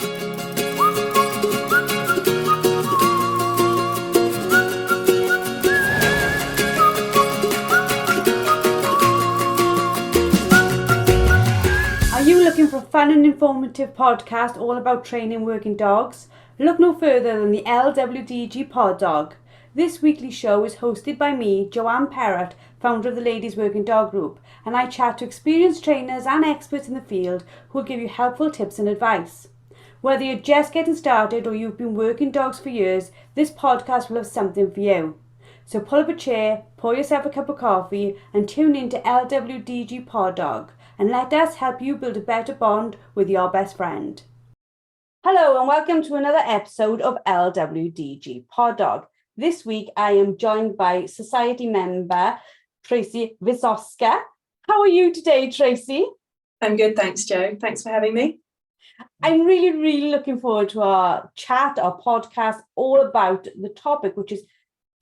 Are you looking for a fun and informative podcast all about training working dogs? Look no further than the LWDG Pod Dog. This weekly show is hosted by me, Joanne Perrott, founder of the Ladies Working Dog Group, and I chat to experienced trainers and experts in the field who will give you helpful tips and advice. Whether you're just getting started or you've been working dogs for years, this podcast will have something for you. So pull up a chair, pour yourself a cup of coffee and tune in to LWDG Pod Dog and let us help you build a better bond with your best friend. Hello and welcome to another episode of LWDG Pod Dog. This week I am joined by Society member Tracy Wisoska. How are you today, Tracy? I'm good, thanks, Jo. Thanks for having me. I'm really looking forward to our chat, our podcast, all about the topic, which is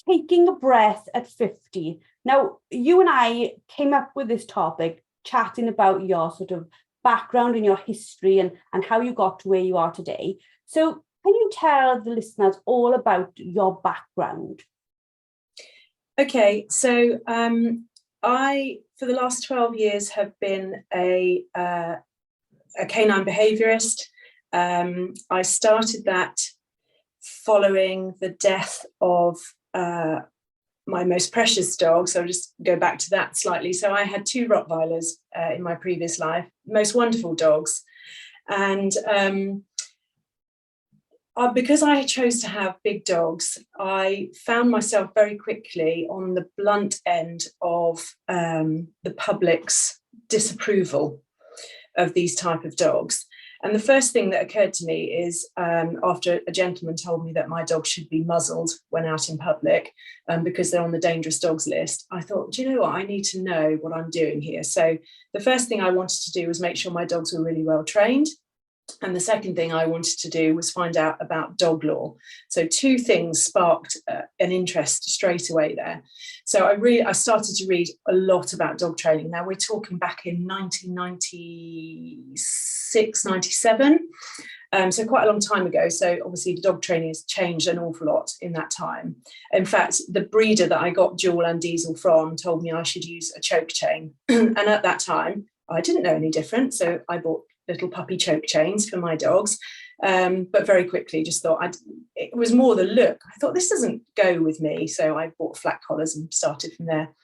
taking a breath at 50. Now, you and I came up with this topic, chatting about your sort of background and your history and how you got to where you are today. So can you tell the listeners all about your background? Okay, so I, for the last 12 years, have been a canine behaviourist. I started that following the death of my most precious dog, so I'll just go back to that slightly. So I had two Rottweilers in my previous life, most wonderful dogs, and because I chose to have big dogs, I found myself very quickly on the blunt end of the public's disapproval of these type of dogs. And the first thing that occurred to me is after a gentleman told me that my dog should be muzzled when out in public because they're on the dangerous dogs list, I thought, do you know what? I need to know what I'm doing here. So the first thing I wanted to do was make sure my dogs were really well trained. And the second thing I wanted to do was find out about dog law. So two things sparked an interest straight away there. So I started to read a lot about dog training. Now we're talking back in 1996, 97. So quite a long time ago. So obviously the dog training has changed an awful lot in that time. In fact, the breeder that I got Jewel and Diesel from told me I should use a choke chain. And at that time, I didn't know any different. So I bought little puppy choke chains for my dogs, but very quickly just thought it was more the look. I thought this doesn't go with me, so I bought flat collars and started from there.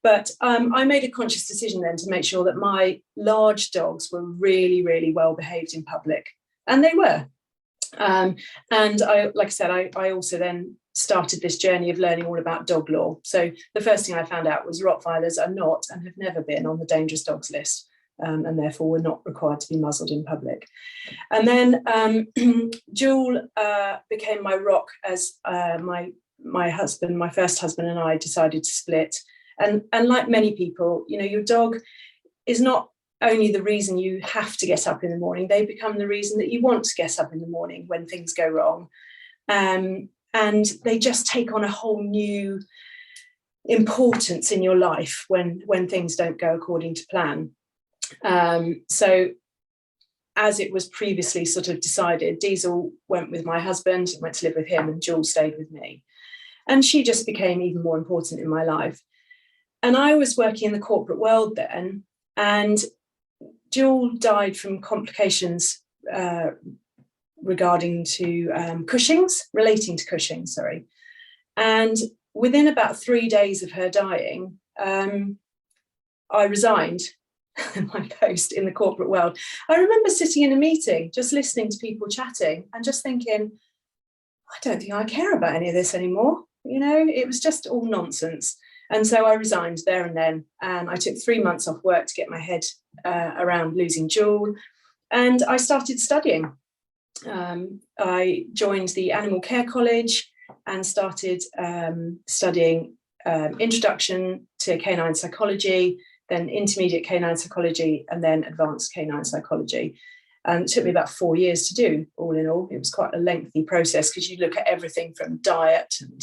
But I made a conscious decision then to make sure that my large dogs were really well behaved in public, and they were. And I, like I said, I also then started this journey of learning all about dog law. So the first thing I found out was Rottweilers are not and have never been on the dangerous dogs list. And therefore were not required to be muzzled in public. And then Jewel became my rock as my husband, my first husband, and I decided to split. And like many people, you know, your dog is not only the reason you have to get up in the morning, they become the reason that you want to get up in the morning when things go wrong. And they just take on a whole new importance in your life when things don't go according to plan. So as it was previously sort of decided, Diesel went with my husband, went to live with him, and Jewel stayed with me. And she just became even more important in my life. And I was working in the corporate world then, and Jewel died from complications relating to Cushing's. And within about 3 days of her dying, I resigned my post in the corporate world. I remember sitting in a meeting, just listening to people chatting and just thinking, I don't think I care about any of this anymore. You know, it was just all nonsense. And so I resigned there and then, and I took 3 months off work to get my head around losing Jewel, and I started studying. I joined the Animal Care College and started studying introduction to canine psychology, then intermediate canine psychology, and then advanced canine psychology. And it took me about 4 years to do, all in all. It was quite a lengthy process because you look at everything from diet and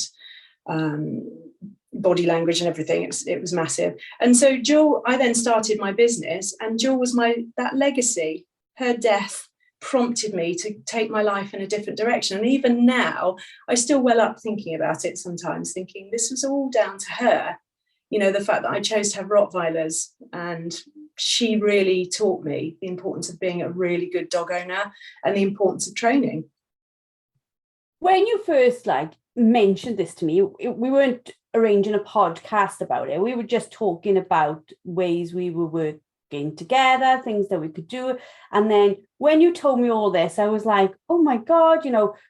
body language and everything. It was massive. And so Jewel, I then started my business, and Jewel was that legacy. Her death prompted me to take my life in a different direction. And even now, I still well up thinking about it sometimes, thinking this was all down to her. You know, the fact that I chose to have Rottweilers, and she really taught me the importance of being a really good dog owner and the importance of training. When you first mentioned this to me, we weren't arranging a podcast about it. We were just talking about ways we were working together, things that we could do. And then when you told me all this, I was like, oh my God,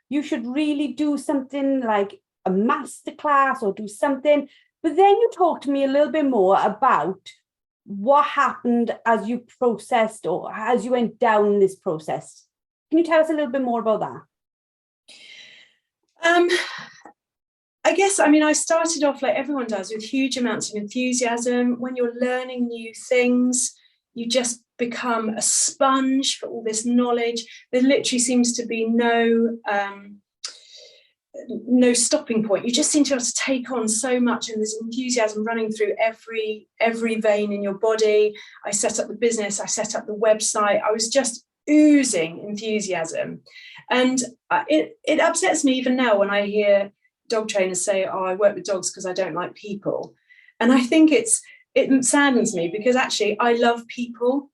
you should really do something like a masterclass or do something. But then you talked to me a little bit more about what happened as you processed or as you went down this process. Can you tell us a little bit more about that? I guess, I started off like everyone does, with huge amounts of enthusiasm. When you're learning new things, you just become a sponge for all this knowledge. There literally seems to be no stopping point. You just seem to be able to take on so much, and there's enthusiasm running through every vein in your body. I set up the business, I set up the website. I was just oozing enthusiasm. And it upsets me even now when I hear dog trainers say, oh, I work with dogs because I don't like people. And I think it saddens me, because actually I love people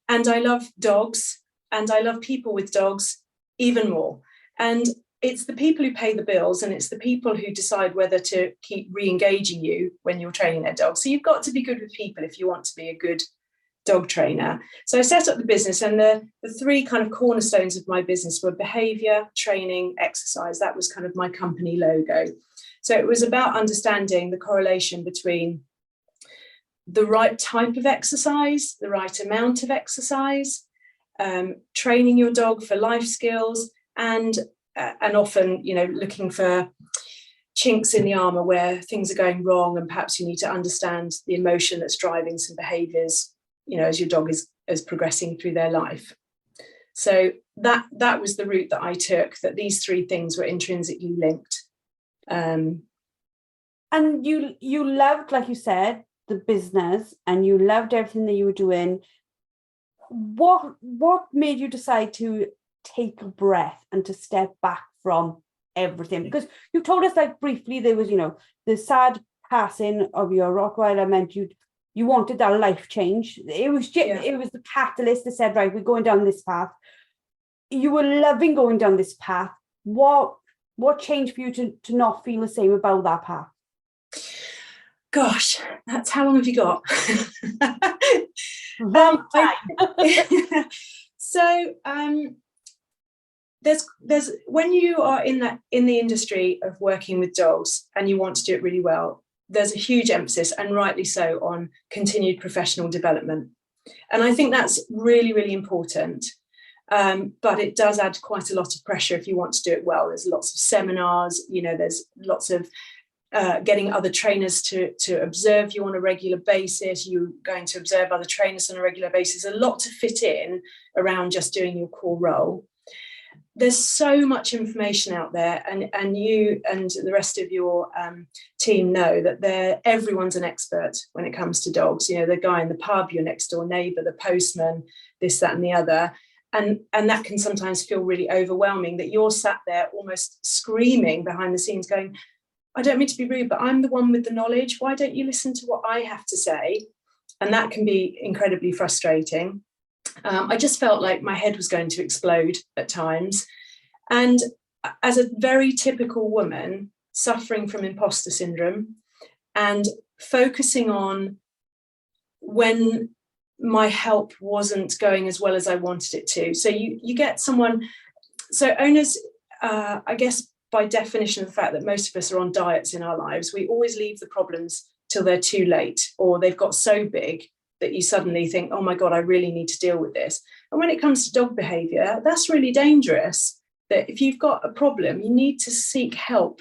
and I love dogs and I love people with dogs even more. And it's the people who pay the bills, and it's the people who decide whether to keep re-engaging you when you're training their dog. So you've got to be good with people if you want to be a good dog trainer. So I set up the business, and the three kind of cornerstones of my business were behavior, training, exercise. That was kind of my company logo. So it was about understanding the correlation between the right type of exercise, the right amount of exercise, training your dog for life skills, and often, looking for chinks in the armor where things are going wrong, and perhaps you need to understand the emotion that's driving some behaviors, as your dog is progressing through their life. So that was the route that I took, that these three things were intrinsically linked. And you loved, like you said, the business, and you loved everything that you were doing. What made you decide to take a breath and to step back from everything? Because you told us briefly there was, the sad passing of your Rottweiler meant you wanted that life change. It was it was the catalyst that said, right, we're going down this path. You were loving going down this path. What changed for you to not feel the same about that path? Gosh, that's how long have you got? Long time. So there's when you are in the industry of working with dogs and you want to do it really well, there's a huge emphasis, and rightly so, on continued professional development. And I think that's really, really important. But it does add quite a lot of pressure if you want to do it well. There's lots of seminars, there's lots of getting other trainers to observe you on a regular basis. You're going to observe other trainers on a regular basis. A lot to fit in around just doing your core role. There's so much information out there, and you and the rest of your team know that everyone's an expert when it comes to dogs. The guy in the pub, your next door neighbour, the postman, this, that, and the other. And that can sometimes feel really overwhelming, that you're sat there almost screaming behind the scenes going, I don't mean to be rude, but I'm the one with the knowledge. Why don't you listen to what I have to say? And that can be incredibly frustrating. I just felt like my head was going to explode at times. And as a very typical woman suffering from imposter syndrome and focusing on when my help wasn't going as well as I wanted it to. So you get someone, so owners, I guess by definition of the fact that most of us are on diets in our lives, we always leave the problems till they're too late, or they've got so big that you suddenly think, oh my God, I really need to deal with this. And when it comes to dog behavior, that's really dangerous. That if you've got a problem, you need to seek help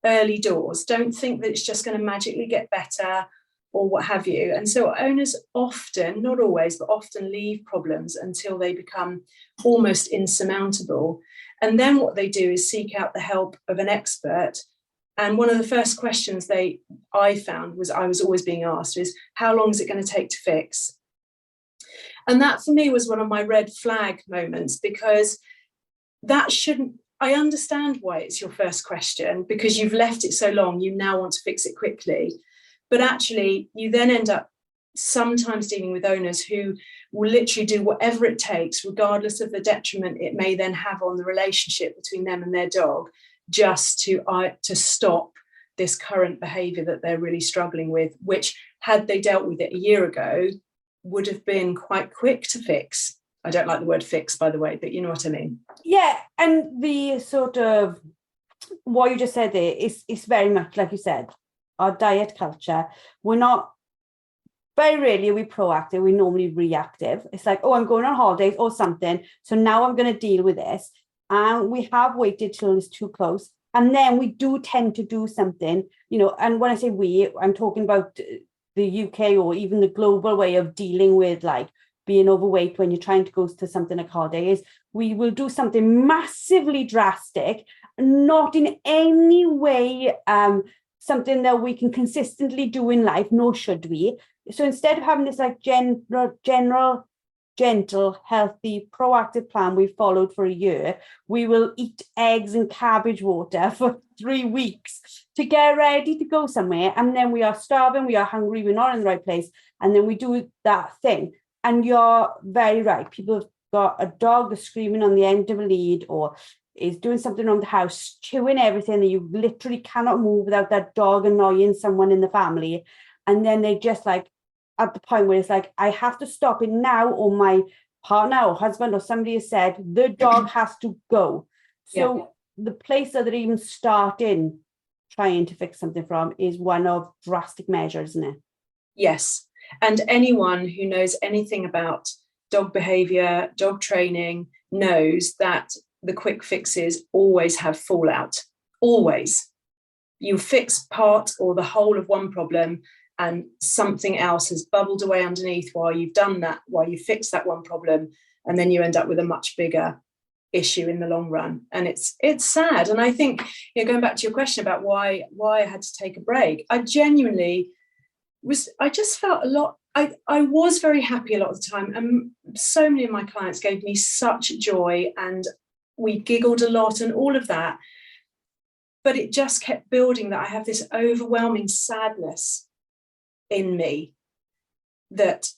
early doors. Don't think that it's just going to magically get better or what have you. And so owners often, not always, but often leave problems until they become almost insurmountable. And then what they do is seek out the help of an expert. And one of the first questions I found was I was always being asked is, how long is it going to take to fix? And that for me was one of my red flag moments, because that shouldn't, I understand why it's your first question, because you've left it so long, you now want to fix it quickly. But actually, you then end up sometimes dealing with owners who will literally do whatever it takes, regardless of the detriment it may then have on the relationship between them and their dog, just to stop this current behaviour that they're really struggling with, which, had they dealt with it a year ago, would have been quite quick to fix. I don't like the word fix, by the way, but you know what I mean. Yeah, and the sort of what you just said there is very much like you said, our diet culture. We're not, very rarely are we proactive, we're normally reactive. It's like, oh, I'm going on holidays or something, so now I'm going to deal with this. And we have waited till it's too close. And then we do tend to do something, you know, and when I say we, I'm talking about the UK or even the global way of dealing with like being overweight when you're trying to go to something like holidays. We will do something massively drastic, not in any way something that we can consistently do in life, nor should we. So instead of having this like general, gentle, healthy, proactive plan we followed for a year, we will eat eggs and cabbage water for 3 weeks to get ready to go somewhere. And then we are starving, we are hungry, we're not in the right place. And then we do that thing. And you're very right. People have got a dog that's screaming on the end of a lead, or is doing something around the house, chewing everything, and you literally cannot move without that dog annoying someone in the family. And then they just like, at the point where it's like, I have to stop it now, or my partner or husband or somebody has said the dog has to go. So the place that they're even starting trying to fix something from is one of drastic measures, isn't it? Yes. And anyone who knows anything about dog behaviour, dog training, knows that the quick fixes always have fallout. Always. You fix part or the whole of one problem, and something else has bubbled away underneath while you've done that, while you fix that one problem, and then you end up with a much bigger issue in the long run. And it's sad. And I think, you know, going back to your question about why I had to take a break, I genuinely I just felt a lot, I was very happy a lot of the time, and so many of my clients gave me such joy, and we giggled a lot and all of that. But it just kept building, that I have this overwhelming sadness in me that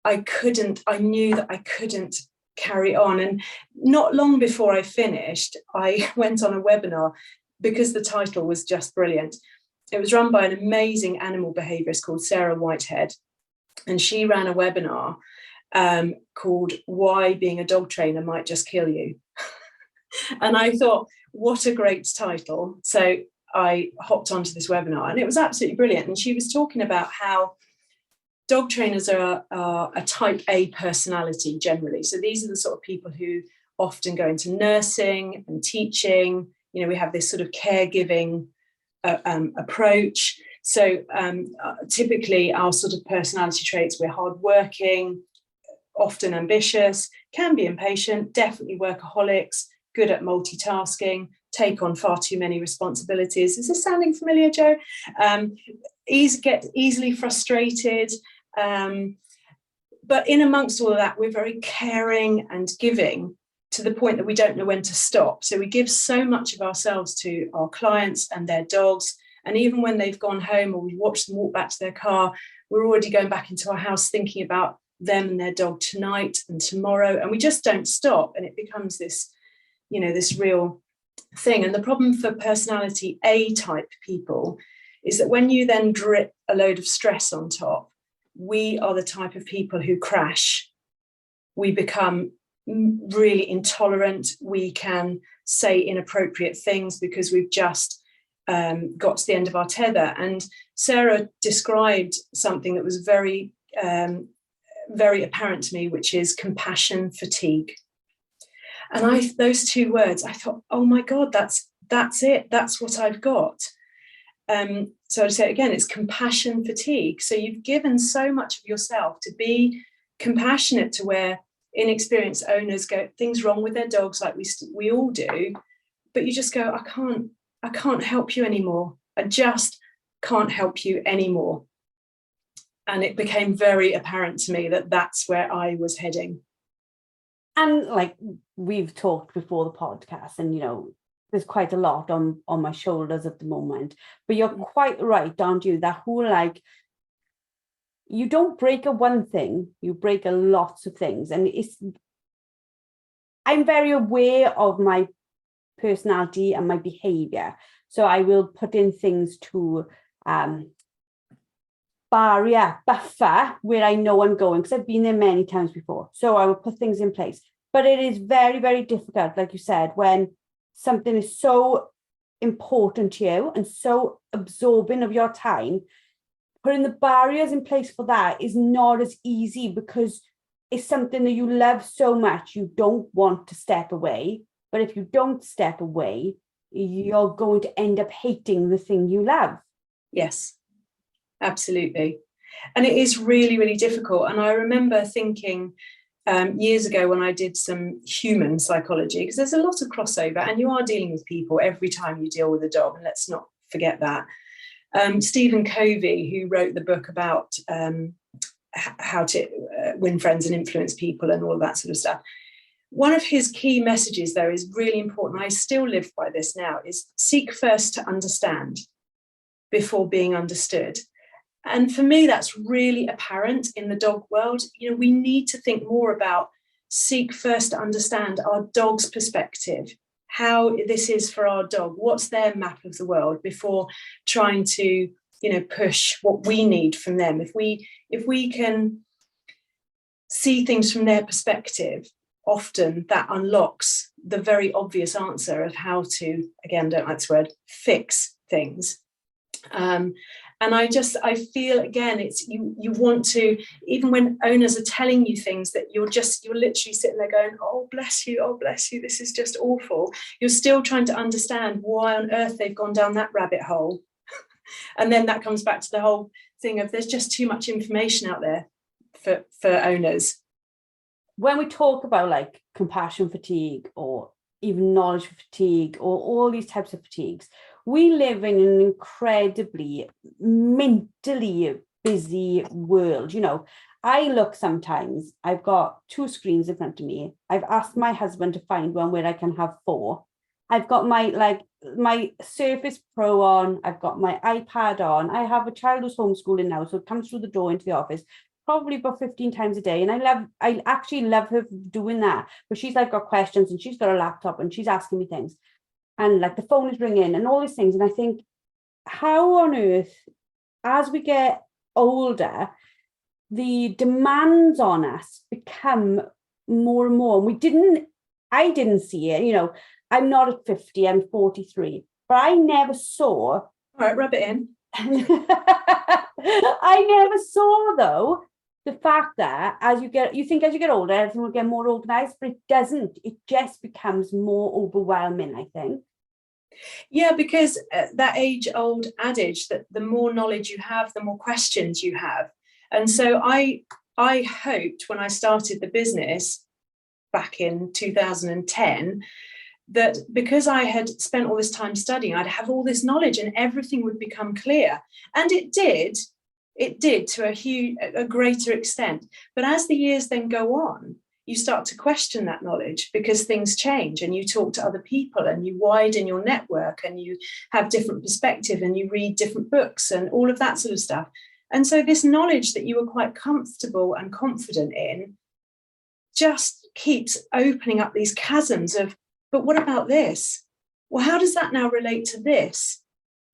I knew that I couldn't carry on. And not long before I finished, I went on a webinar, because the title was just brilliant. It was run by an amazing animal behaviourist called Sarah Whitehead, and she ran a webinar called Why Being a Dog Trainer Might Just Kill You. And I thought, what a great title. So I hopped onto this webinar, and it was absolutely brilliant. And she was talking about how dog trainers are a type A personality generally. So these are the sort of people who often go into nursing and teaching. You know, we have this sort of caregiving approach. So typically our sort of personality traits, we're hardworking, often ambitious, can be impatient, definitely workaholics, good at multitasking, take on far too many responsibilities. Is this sounding familiar, Joe? Get easily frustrated. But in amongst all of that, we're very caring and giving, to the point that we don't know when to stop. So we give so much of ourselves to our clients and their dogs. And even when they've gone home or we watch them walk back to their car, we're already going back into our house thinking about them and their dog tonight and tomorrow. And we just don't stop. And it becomes this, you know, this real thing. And the problem for personality A type people is that when you then drip a load of stress on top, we are the type of people who crash. We become really intolerant. We can say inappropriate things because we've just got to the end of our tether. And Sarah described something that was very, very apparent to me, which is compassion fatigue. And those two words, I thought, oh my God, that's it. That's what I've got. So I'd say again, it's compassion fatigue. So you've given so much of yourself to be compassionate, to where inexperienced owners go, things wrong with their dogs, like we all do, but you just go, I can't help you anymore. I just can't help you anymore. And it became very apparent to me that that's where I was heading. And like we've talked before the podcast, and there's quite a lot on my shoulders at the moment. But you're quite right, aren't you? That whole like, you don't break a one thing, you break a lots of things. And I'm very aware of my personality and my behavior. So I will put in things to buffer where I know I'm going, because I've been there many times before. So I will put things in place. But it is very, very difficult, like you said, when something is so important to you and so absorbing of your time. Putting the barriers in place for that is not as easy, because it's something that you love so much, you don't want to step away. But if you don't step away, you're going to end up hating the thing you love. Yes, absolutely. And it is really, really difficult. And I remember thinking years ago when I did some human psychology, because there's a lot of crossover and you are dealing with people every time you deal with a dog. And let's not forget that. Stephen Covey, who wrote the book about how to win friends and influence people and all of that sort of stuff. One of his key messages, though, is really important. I still live by this now, is seek first to understand before being understood. And for me, that's really apparent in the dog world. We need to think more about seek first to understand our dog's perspective, how this is for our dog, what's their map of the world, before trying to, push what we need from them. If we can see things from their perspective, often that unlocks the very obvious answer of how to, again, don't like this word, fix things. And I feel, again, it's you want to, even when owners are telling you things that you're literally sitting there going, oh bless you, this is just awful. You're still trying to understand why on earth they've gone down that rabbit hole. And then that comes back to the whole thing of there's just too much information out there for owners. When we talk about like compassion fatigue or even knowledge fatigue or all these types of fatigues, we live in an incredibly mentally busy world. I look sometimes, I've got 2 screens in front of me. I've asked my husband to find one where I can have 4. I've got my Surface Pro on, I've got my iPad on. I have a child who's homeschooling now, so it comes through the door into the office probably about 15 times a day. And I actually love her doing that. But she's like got questions and she's got a laptop and she's asking me things. And like the phone is ringing and all these things. And I think, how on earth, as we get older, the demands on us become more and more. And I didn't see it, I'm not at 50, I'm 43, but I never saw. All right, rub it in. I never saw, though, the fact that as you get older, everything will get more organized, but it doesn't. It just becomes more overwhelming, I think. Yeah, because that age-old adage that the more knowledge you have, the more questions you have. And so I hoped when I started the business back in 2010 that because I had spent all this time studying, I'd have all this knowledge and everything would become clear. And it did to a greater extent. But as the years then go on, you start to question that knowledge because things change and you talk to other people and you widen your network and you have different perspective and you read different books and all of that sort of stuff. And so this knowledge that you were quite comfortable and confident in just keeps opening up these chasms of, but what about this? Well, how does that now relate to this?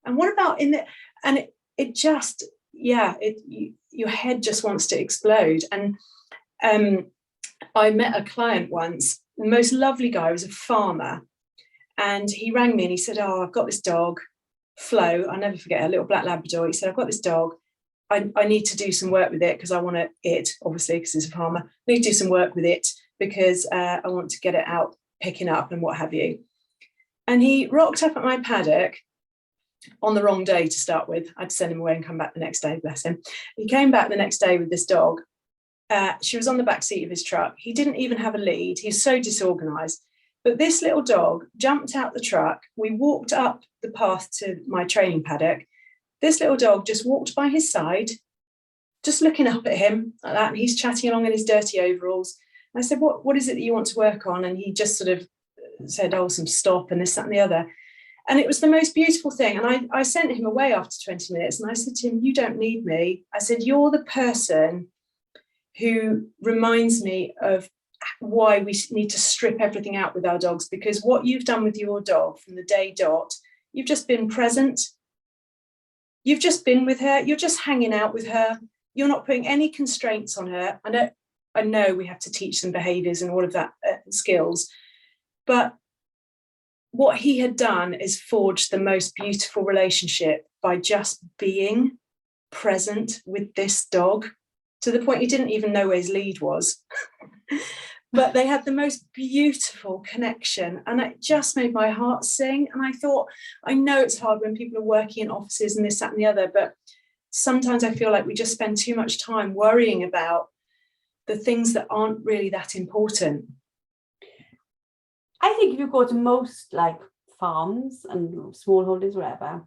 And what about and it just, your head just wants to explode. And I met a client once, the most lovely guy, he was a farmer, and he rang me and he said, oh, I've got this dog, Flo, I'll never forget, a little black Labrador. He said, I've got this dog, I need to do some work with it because I want it, obviously, because he's a farmer, I need to do some work with it because I want to get it out picking up and what have you. And he rocked up at my paddock on the wrong day to start with. I had to send him away and come back the next day, bless him. He came back the next day with this dog. She was on the back seat of his truck. He didn't even have a lead. He's so disorganized. But this little dog jumped out the truck. We walked up the path to my training paddock. This little dog just walked by his side, just looking up at him like that, and he's chatting along in his dirty overalls. And I said, what is it that you want to work on? And he just sort of said, oh, some stop and this, that, and the other. And it was the most beautiful thing. And I sent him away after 20 minutes. And I said to him, you don't need me. I said, you're the person who reminds me of why we need to strip everything out with our dogs, because what you've done with your dog from the day dot, you've just been present. You've just been with her. You're just hanging out with her. You're not putting any constraints on her. I know we have to teach them behaviours and all of that skills, but what he had done is forged the most beautiful relationship by just being present with this dog, to the point he didn't even know where his lead was. But they had the most beautiful connection, and it just made my heart sing. And I thought, I know it's hard when people are working in offices and this, that, and the other, but sometimes I feel like we just spend too much time worrying about the things that aren't really that important. I think if you go to most like farms and smallholders, wherever,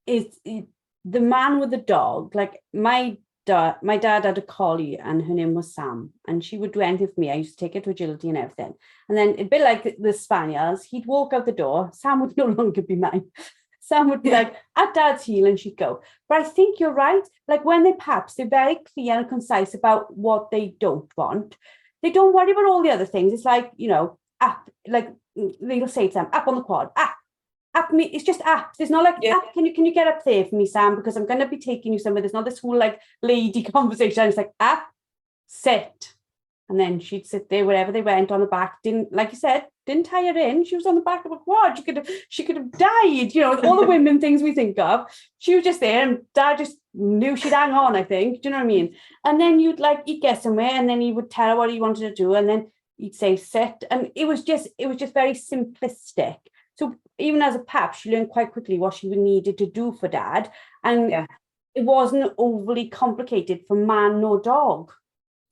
the man with the dog. Like my dad had a collie and her name was Sam, and she would do anything for me. I used to take her to agility and everything. And then a bit like the Spaniels, he'd walk out the door, Sam would no longer be mine. Sam would be like at dad's heel and she'd go. But I think you're right. Like when they're very clear and concise about what they don't want. They don't worry about all the other things. It's like, up, like they'll say to them, up on the quad, up me. It's just up. There's not like, up, can you get up there for me, Sam? Because I'm going to be taking you somewhere. There's not this whole like lady conversation. It's like, up, sit. And then she'd sit there wherever they went on the back. Didn't, like you said, didn't tie her in. She was on the back of a quad. She could have died. All the women things we think of. She was just there, and Dad just knew she'd hang on, I think. Do you know what I mean? And then you'd get somewhere, and then he would tell her what he wanted to do, and then he'd say sit. And it was just very simplistic. So even as a pup, she learned quite quickly what she needed to do for Dad. And it wasn't overly complicated for man nor dog.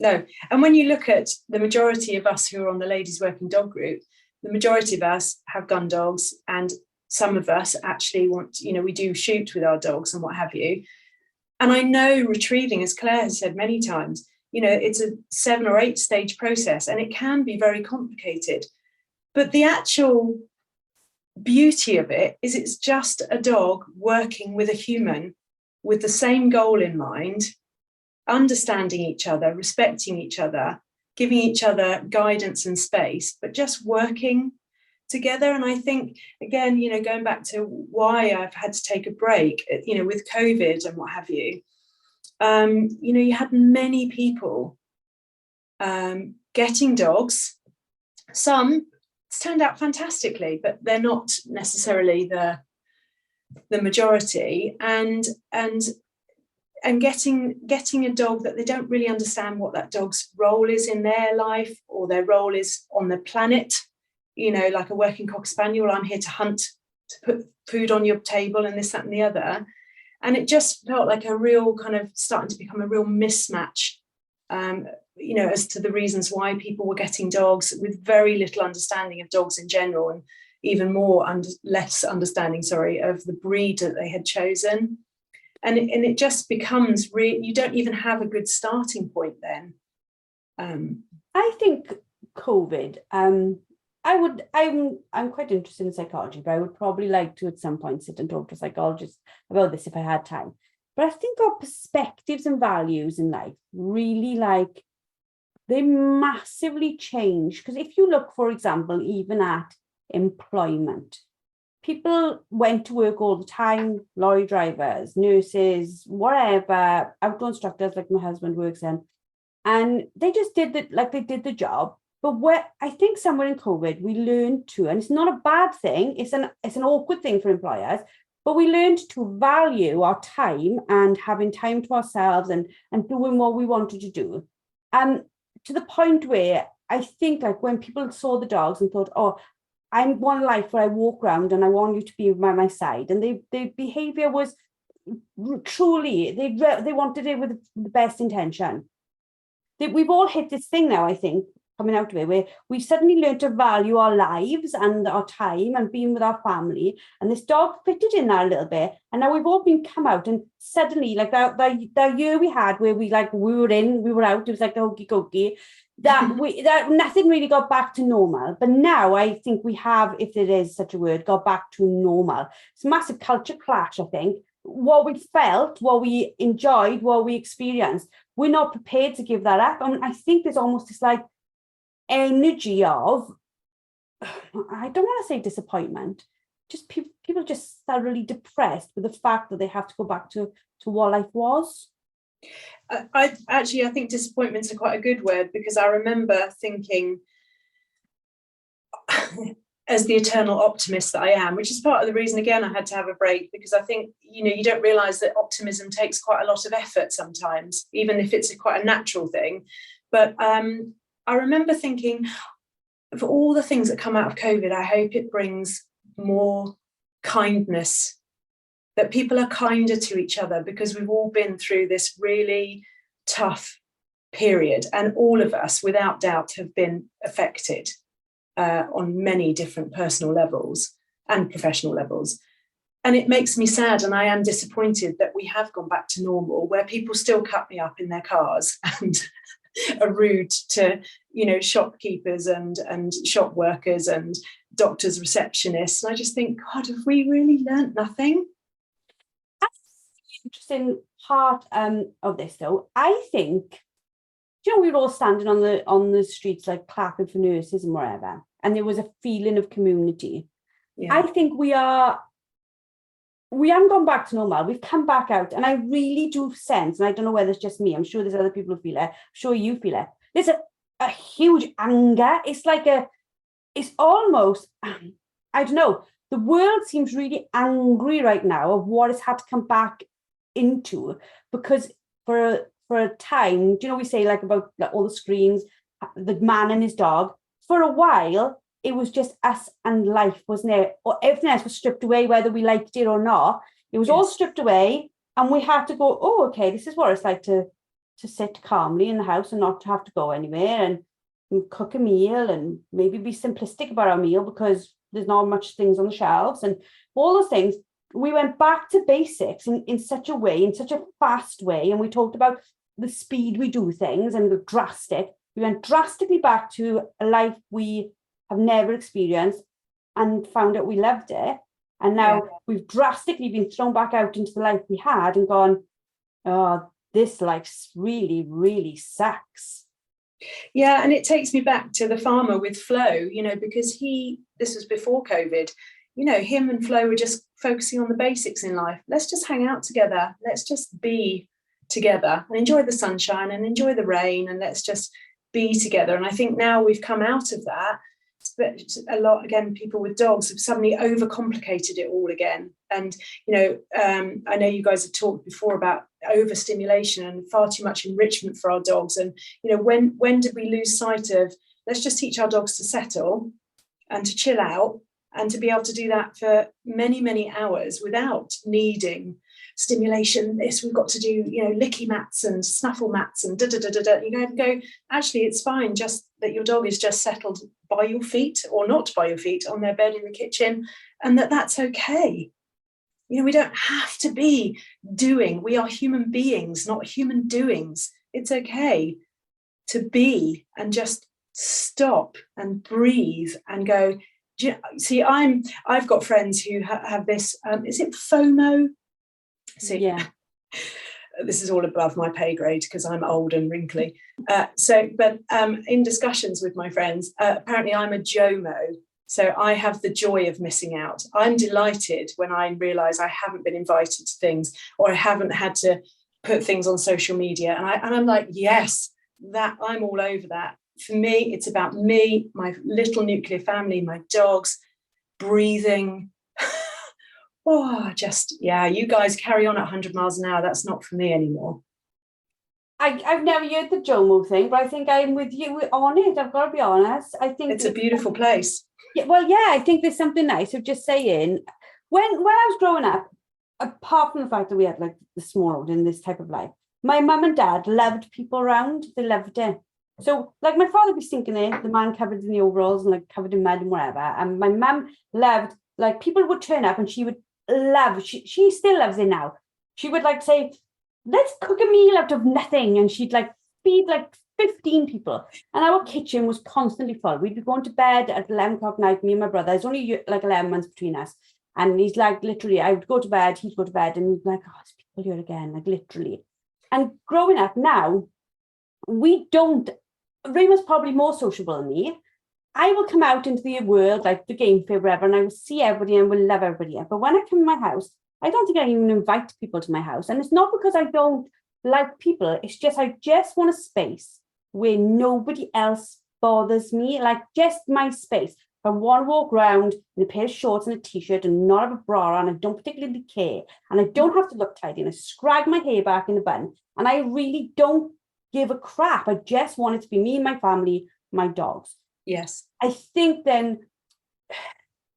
No. And when you look at the majority of us who are on the Ladies Working Dog group, the majority of us have gun dogs, and some of us actually want, we do shoot with our dogs and what have you. And I know retrieving, as Claire has said many times, it's a 7 or 8 stage process, and it can be very complicated. But the actual beauty of it is it's just a dog working with a human with the same goal in mind, understanding each other, respecting each other, giving each other guidance and space, but just working together. And I think, again, going back to why I've had to take a break, with COVID and what have you, you had many people getting dogs. Some turned out fantastically, but they're not necessarily the majority. And getting a dog that they don't really understand what that dog's role is in their life, or their role is on the planet, like a working cocker spaniel. I'm here to hunt, to put food on your table and this, that, and the other. And it just felt like a real kind of starting to become a real mismatch, as to the reasons why people were getting dogs with very little understanding of dogs in general, and even less understanding, of the breed that they had chosen. And it just becomes you don't even have a good starting point then. I think COVID, I'm quite interested in psychology, but I would probably like to at some point sit and talk to a psychologist about this if I had time. But I think our perspectives and values in life really they massively change. Because if you look, for example, even at employment, people went to work all the time, lorry drivers, nurses, whatever, outdoor instructors like my husband works in, and they just did they did the job. But I think somewhere in COVID, we learned to, and it's not a bad thing, it's an awkward thing for employers, but we learned to value our time and having time to ourselves and doing what we wanted to do. To the point where I think when people saw the dogs and thought, oh, I want a life where I walk around and I want you to be by my side. And their behavior was truly, they wanted it with the best intention. We've all hit this thing now, I think, coming out of it, where we suddenly learned to value our lives and our time and being with our family. And this dog fitted in that a little bit. And now we've all been come out, and suddenly, like that year we had where we were in, we were out, it was like the hokey cokey, that nothing really got back to normal. But now I think we have, if there is such a word, got back to normal. It's a massive culture clash, I think. What we felt, what we enjoyed, what we experienced, we're not prepared to give that up. I mean, I think there's almost this like energy of, I don't want to say disappointment, just people just thoroughly depressed with the fact that they have to go back to what life was. I think disappointment's quite a good word, because I remember thinking, as the eternal optimist that I am, which is part of the reason, again, I had to have a break, because I think, you don't realise that optimism takes quite a lot of effort sometimes, even if it's quite a natural thing. But I remember thinking, for all the things that come out of COVID, I hope it brings more kindness, that people are kinder to each other, because we've all been through this really tough period, and all of us, without doubt, have been affected on many different personal levels and professional levels. And it makes me sad, and I am disappointed that we have gone back to normal, where people still cut me up in their cars and are rude to, shopkeepers and shop workers and doctors, receptionists. And I just think, God, have we really learnt nothing? That's the interesting part of this, though. I think, we were all standing on the streets, like clapping for nurses and wherever, and there was a feeling of community. Yeah. I think we haven't gone back to normal. We've come back out, and I really do sense, and I don't know whether it's just me, I'm sure there's other people who feel it, I'm sure you feel it, there's a huge anger. It's almost, I don't know, the world seems really angry right now of what it's had to come back into, because for a time, we say like about all the screens, the man and his dog, for a while it was just us and life, wasn't it? Or everything else was stripped away, whether we liked it or not. It was all stripped away, and we had to go, oh, okay, this is what it's like to sit calmly in the house and not to have to go anywhere, and cook a meal, and maybe be simplistic about our meal because there's not much things on the shelves and all those things. We went back to basics in such a way, in such a fast way, and we talked about the speed we do things and the drastic. We went drastically back to a life we have never experienced and found out we loved it. And now we've drastically been thrown back out into the life we had and gone, oh, this life really, really sucks. Yeah, and it takes me back to the farmer with Flo, because this was before COVID, him and Flo were just focusing on the basics in life. Let's just hang out together. Let's just be together and enjoy the sunshine and enjoy the rain, and let's just be together. And I think now we've come out of that. A lot, again, people with dogs have suddenly overcomplicated it all again. And, I know you guys have talked before about overstimulation and far too much enrichment for our dogs. And, when did we lose sight of, let's just teach our dogs to settle and to chill out, and to be able to do that for many, many hours without needing stimulation. We've got to do, licky mats and snuffle mats and da-da-da-da-da. You go, actually, it's fine just that your dog is just settled by your feet or not by your feet on their bed in the kitchen, and that's okay. We don't have to be doing. We are human beings, not human doings. It's okay to be and just stop and breathe and go. See, I've got friends who have this, is it FOMO? So yeah, this is all above my pay grade because I'm old and wrinkly. But in discussions with my friends, apparently I'm a JOMO. So I have the joy of missing out. I'm delighted when I realise I haven't been invited to things, or I haven't had to put things on social media. And I'm like, yes, that I'm all over that. For me, it's about me, my little nuclear family, my dogs, breathing. You guys carry on at 100 miles an hour. That's not for me anymore. I've never heard the JOMO thing, but I think I'm with you on it. I've got to be honest. I think it's a beautiful place. Yeah, well, yeah, I think there's something nice of just saying, when I was growing up, apart from the fact that we had like the small world in this type of life, my mum and dad loved people around. They loved it. So, like, my father was thinking it, the man covered in the overalls and like covered in mud and whatever. And my mum loved, like, people would turn up and she would love, she still loves it now. She would like say, let's cook a meal out of nothing. And she'd like feed like 15 people. And our kitchen was constantly full. We'd be going to bed at 11 o'clock night, me and my brother. There's only like 11 months between us. And he's like, literally, I would go to bed, he'd go to bed, and he'd be like, oh, there's people here again, like literally. And growing up now, we don't, Raymond's probably more sociable than me. I will come out into the world, like the game fair, wherever, and I will see everybody and will love everybody. But when I come to my house, I don't think I even invite people to my house. And it's not because I don't like people, it's just I just want a space where nobody else bothers me, like just my space. I want to walk around in a pair of shorts and a t-shirt and not have a bra on, and don't particularly care. And I don't have to look tidy, and I scrag my hair back in a bun. And I really don't give a crap. I just want it to be me and my family, my dogs. Yes. I think then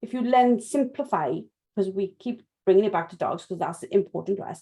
if you then simplify, because we keep bringing it back to dogs because that's important to us,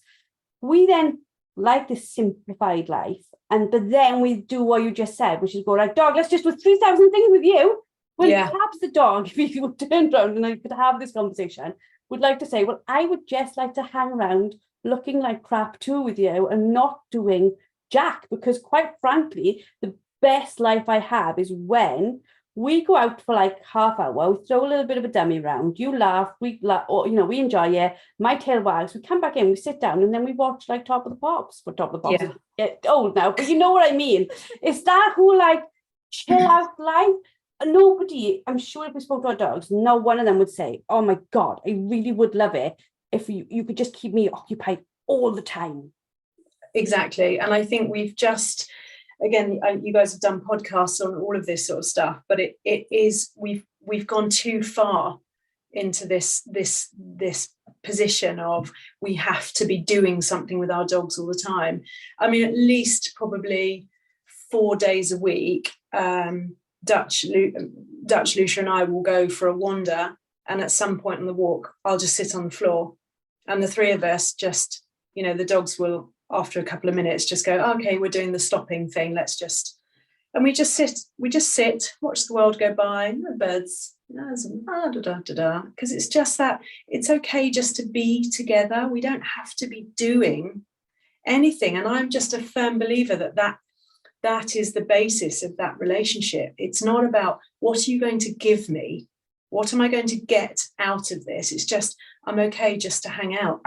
we then like this simplified life. But then we do what you just said, which is go like, dog, let's just do 3,000 things with you. Well, perhaps the dog, if you turned around and I could have this conversation, would like to say, well, I would just like to hang around looking like crap too with you and not doing jack, because quite frankly, the best life I have is when we go out for like half hour, we throw a little bit of a dummy around, you laugh, we laugh, or we enjoy it, my tail wags, we come back in, we sit down, and then we watch like Top of the Pops. But Top of the Pops is get old now, but you know what I mean. It's that whole like chill out life. Nobody, I'm sure if we spoke to our dogs, no one of them would say, oh my God, I really would love it if you could just keep me occupied all the time. Exactly. And I think we've just, again, you guys have done podcasts on all of this sort of stuff, but it is, we've gone too far into this position of we have to be doing something with our dogs all the time. I mean, at least probably 4 days a week, Dutch, Lucia and I will go for a wander, and at some point on the walk, I'll just sit on the floor, and the three of us just, the dogs will, after a couple of minutes, just go, okay, we're doing the stopping thing. And we just sit, watch the world go by, the birds, because it's just that it's okay just to be together. We don't have to be doing anything. And I'm just a firm believer that is the basis of that relationship. It's not about what are you going to give me? What am I going to get out of this? It's just, I'm okay just to hang out.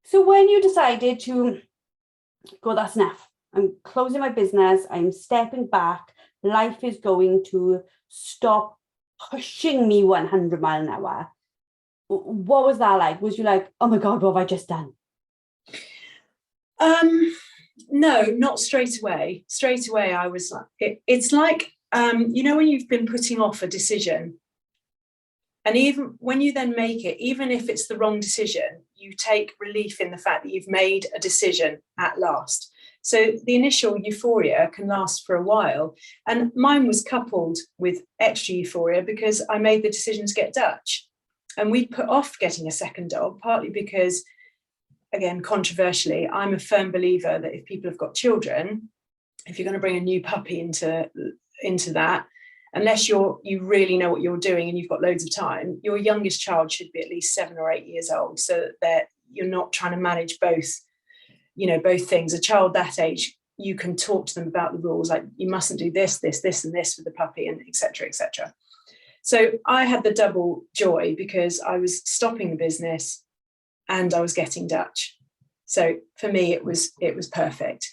So when you decided to go, that's enough, I'm closing my business, I'm stepping back, life is going to stop pushing me 100 miles an hour. What was that like? Was you like, oh my God, what have I just done? No, not straight away. Straight away, I was like, it's like, when you've been putting off a decision, and even when you then make it, even if it's the wrong decision, you take relief in the fact that you've made a decision at last. So the initial euphoria can last for a while. And mine was coupled with extra euphoria because I made the decision to get Dutch. And we put off getting a second dog, partly because, again, controversially, I'm a firm believer that if people have got children, if you're going to bring a new puppy into that, unless you really know what you're doing and you've got loads of time, your youngest child should be at least 7 or 8 years old, so that you're not trying to manage both things. A child that age, you can talk to them about the rules, like you mustn't do this, this, this, and this with the puppy, and etc., etc. So I had the double joy because I was stopping the business and I was getting Dutch. So for me, it was perfect.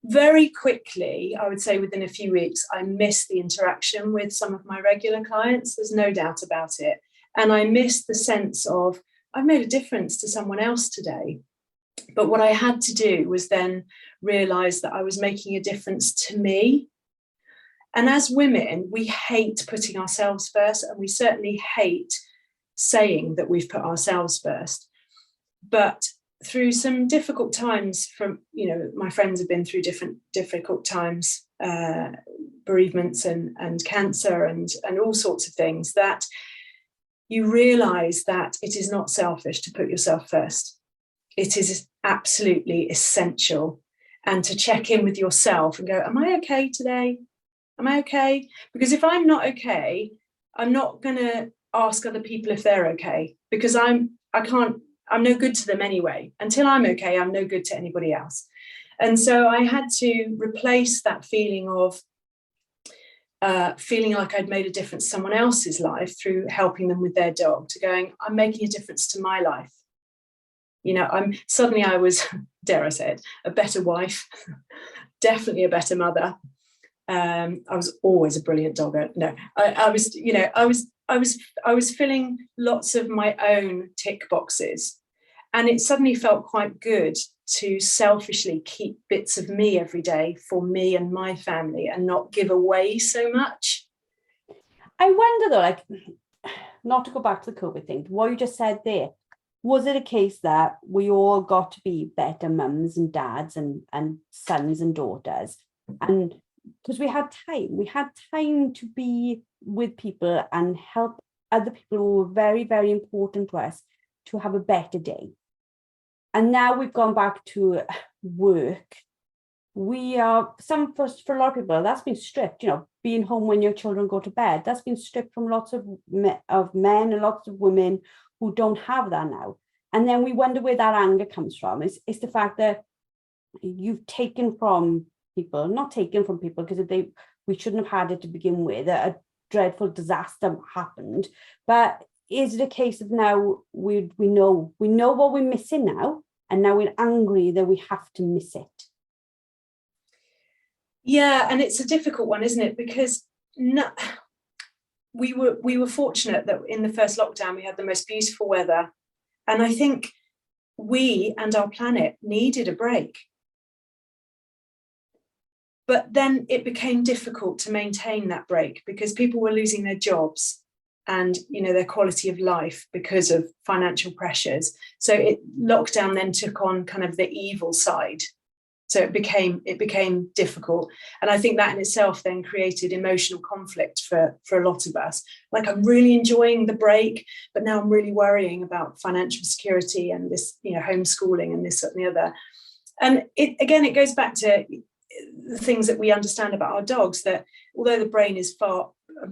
Very quickly, I would say within a few weeks, I missed the interaction with some of my regular clients. There's no doubt about it. And I missed the sense of, I've made a difference to someone else today. But what I had to do was then realize that I was making a difference to me. And as women, we hate putting ourselves first, and we certainly hate saying that we've put ourselves first. But through some difficult times, my friends have been through difficult times, bereavements and cancer and all sorts of things, that you realize that it is not selfish to put yourself first. It is absolutely essential. and to check in with yourself and go, am I okay today? Am I okay? Because if I'm not okay, I'm not going to ask other people if they're okay, because I'm no good to them anyway. Until I'm okay, I'm no good to anybody else. And so I had to replace that feeling of feeling like I'd made a difference to someone else's life through helping them with their dog, to going, I'm making a difference to my life. I was, dare I say it, a better wife, definitely a better mother. I was always a brilliant dogger. No, I was filling lots of my own tick boxes, and it suddenly felt quite good to selfishly keep bits of me every day for me and my family and not give away so much. I wonder though, like, not to go back to the COVID thing, what you just said there, was it a case that we all got to be better mums and dads and sons and daughters? And because we had time to be with people and help other people who were very, very important to us to have a better day. And now we've gone back to work. We are, for a lot of people, that's been stripped, being home when your children go to bed. That's been stripped from lots of men and lots of women who don't have that now. And then we wonder where that anger comes from. It's the fact that you've taken from people, not taken from people because we shouldn't have had it to begin with. A dreadful disaster happened. But is it a case of now we know what we're missing now, and now we're angry that we have to miss it? Yeah, and it's a difficult one, isn't it? Because we were fortunate that in the first lockdown we had the most beautiful weather, and I think we and our planet needed a break. But then it became difficult to maintain that break because people were losing their jobs and their quality of life because of financial pressures. So lockdown then took on kind of the evil side. So it became difficult. And I think that in itself then created emotional conflict for a lot of us. Like, I'm really enjoying the break, but now I'm really worrying about financial security and this, homeschooling and this and the other. And it goes back to the things that we understand about our dogs, that although the brain is a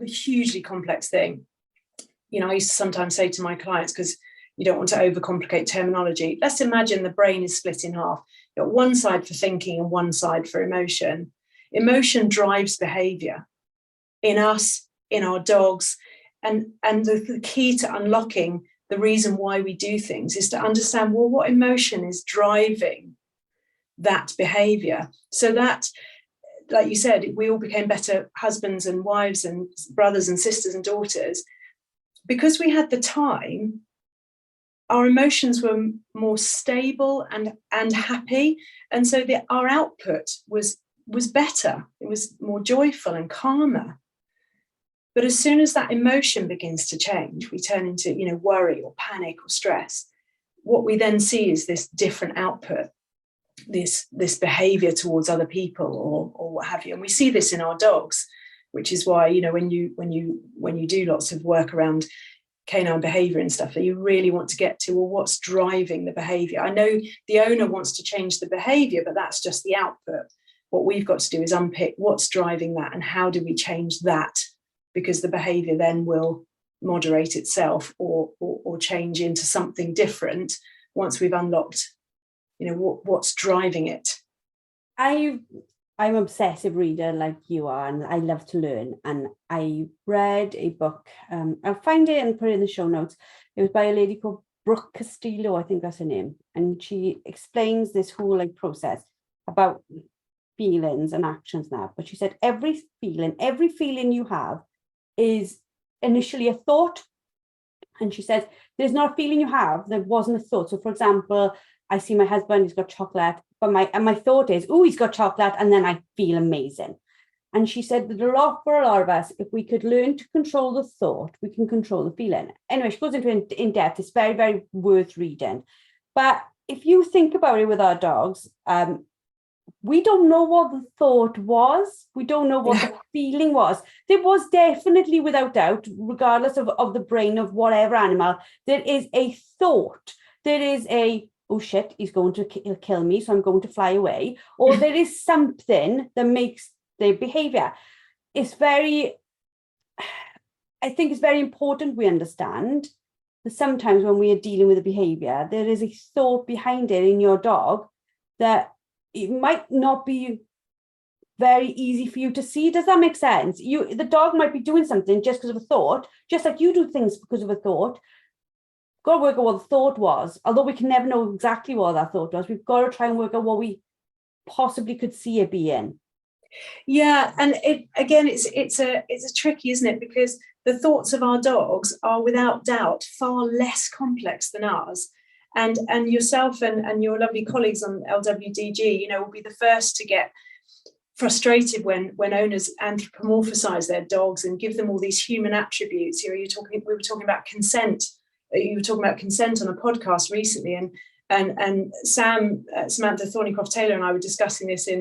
hugely complex thing, I used to sometimes say to my clients, because you don't want to overcomplicate terminology, let's imagine the brain is split in half. You've got one side for thinking and one side for emotion. Emotion drives behavior in us, in our dogs. And the key to unlocking the reason why we do things is to understand, well, what emotion is driving that behavior? So that, like you said, we all became better husbands and wives and brothers and sisters and daughters because we had the time. Our emotions were more stable and happy, and so our output was better. It was more joyful and calmer. But as soon as that emotion begins to change, we turn into worry or panic or stress. What we then see is this different output, this behavior towards other people or what have you. And we see this in our dogs, which is why when you do lots of work around canine behavior and stuff, that you really want to get to, well, what's driving the behavior? I know the owner wants to change the behavior, but that's just the output. What we've got to do is unpick what's driving that and how do we change that, because the behavior then will moderate itself or change into something different once we've unlocked what's driving it. I'm an obsessive reader like you are, and I love to learn. And I read a book, I'll find it and put it in the show notes. It was by a lady called Brooke Castillo, I think that's her name. And she explains this whole process about feelings and actions now. But she said every feeling you have is initially a thought. And she says, there's not a feeling you have that wasn't a thought. So for example, I see my husband, he's got chocolate, but my thought is, oh, he's got chocolate, and then I feel amazing. And she said that for a lot of us, if we could learn to control the thought, we can control the feeling. Anyway, she goes into it in depth. It's very, very worth reading. But if you think about it with our dogs, we don't know what the thought was. We don't know what the feeling was. There was definitely, without doubt, regardless of the brain of whatever animal, there is a thought. There is oh shit, he'll kill me, so I'm going to fly away. Or there is something that makes their behavior. I think it's very important we understand that sometimes when we are dealing with a behavior, there is a thought behind it in your dog that it might not be very easy for you to see. Does that make sense? The dog might be doing something just because of a thought, just like you do things because of a thought. Got to work out what the thought was. Although we can never know exactly what that thought was, we've got to try and work out what we possibly could see it being. Yeah, and it's a tricky, isn't it? Because the thoughts of our dogs are without doubt far less complex than ours. And yourself and your lovely colleagues on LWDG, will be the first to get frustrated when owners anthropomorphize their dogs and give them all these human attributes. We were talking about consent. You were talking about consent on a podcast recently, and Samantha Thornycroft Taylor and I were discussing this in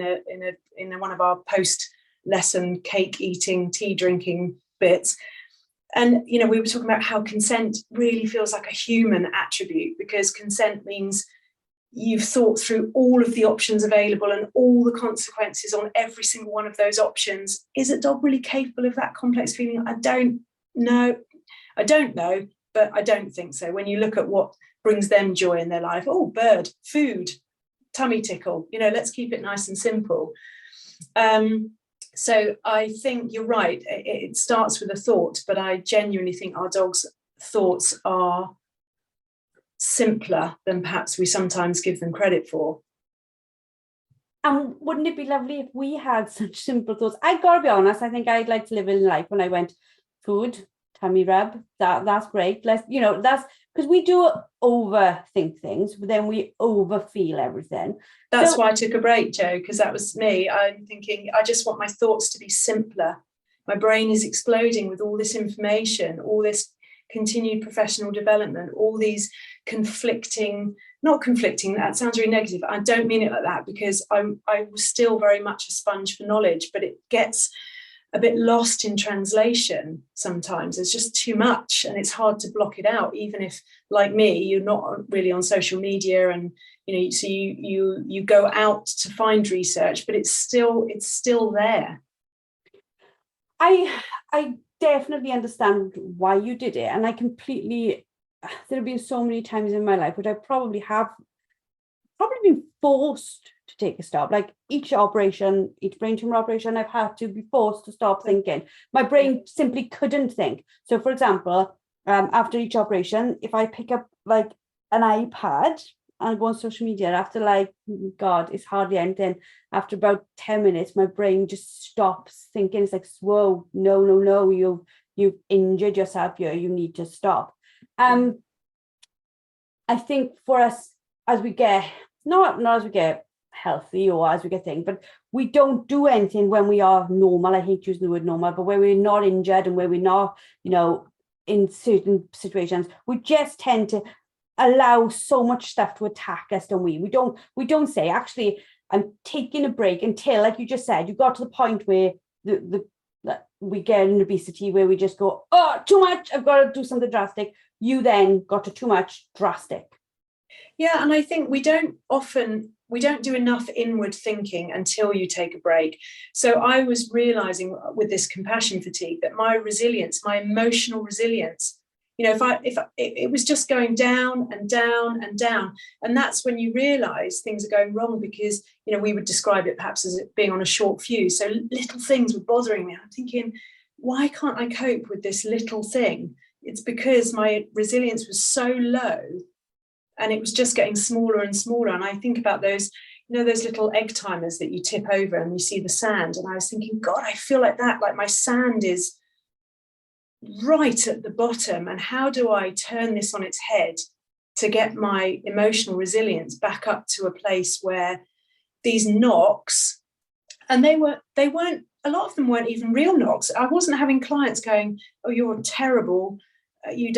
one of our post lesson cake eating, tea drinking bits. And we were talking about how consent really feels like a human attribute, because consent means you've thought through all of the options available and all the consequences on every single one of those options. Is a dog really capable of that complex feeling? I don't know, but I don't think so. When you look at what brings them joy in their life, oh, bird, food, tummy tickle, let's keep it nice and simple. So I think you're right. It starts with a thought, but I genuinely think our dogs' thoughts are simpler than perhaps we sometimes give them credit for. And wouldn't it be lovely if we had such simple thoughts? I gotta be honest, I think I'd like to live in life when I went food, tummy rub, that's great. That's because we do overthink things, but then we overfeel everything. That's why I took a break, Jo, because that was me. I'm thinking, I just want my thoughts to be simpler. My brain is exploding with all this information, all this continued professional development, all these not conflicting, that sounds really negative. I don't mean it like that, because I was still very much a sponge for knowledge, but it gets a bit lost in translation sometimes. There's just too much and it's hard to block it out, even if, like me, you're not really on social media and so you go out to find research, but it's still there. I definitely understand why you did it, and there have been so many times in my life which I probably been forced to take a stop. Like each brain tumor operation, I've had to be forced to stop thinking. My brain simply couldn't think. So for example, after each operation, if I pick up like an iPad and go on social media, after it's hardly anything, after about 10 minutes, my brain just stops thinking. It's like, whoa, no, you've injured yourself here, you need to stop. I think for us, as we get, not as we get healthy or as we get things, but we don't do anything when we are normal. I hate using the word normal, but where we're not injured and where we're not, in certain situations, we just tend to allow so much stuff to attack us, don't we? We don't say, actually, I'm taking a break until, like you just said, you got to the point where we get an obesity where we just go, oh, too much, I've got to do something drastic. You then got to too much drastic. Yeah, and I think we don't do enough inward thinking until you take a break. So I was realizing with this compassion fatigue that my emotional resilience, if it was just going down and down and down, and that's when you realize things are going wrong, because we would describe it perhaps as it being on a short fuse. So little things were bothering me. I'm thinking, why can't I cope with this little thing? It's because my resilience was so low, and it was just getting smaller and smaller. And I think about those little egg timers that you tip over and you see the sand. And I was thinking, God, I feel like that, like my sand is right at the bottom. And how do I turn this on its head to get my emotional resilience back up to a place where these knocks, and they weren't, a lot of them weren't even real knocks. I wasn't having clients going, oh, you're terrible, you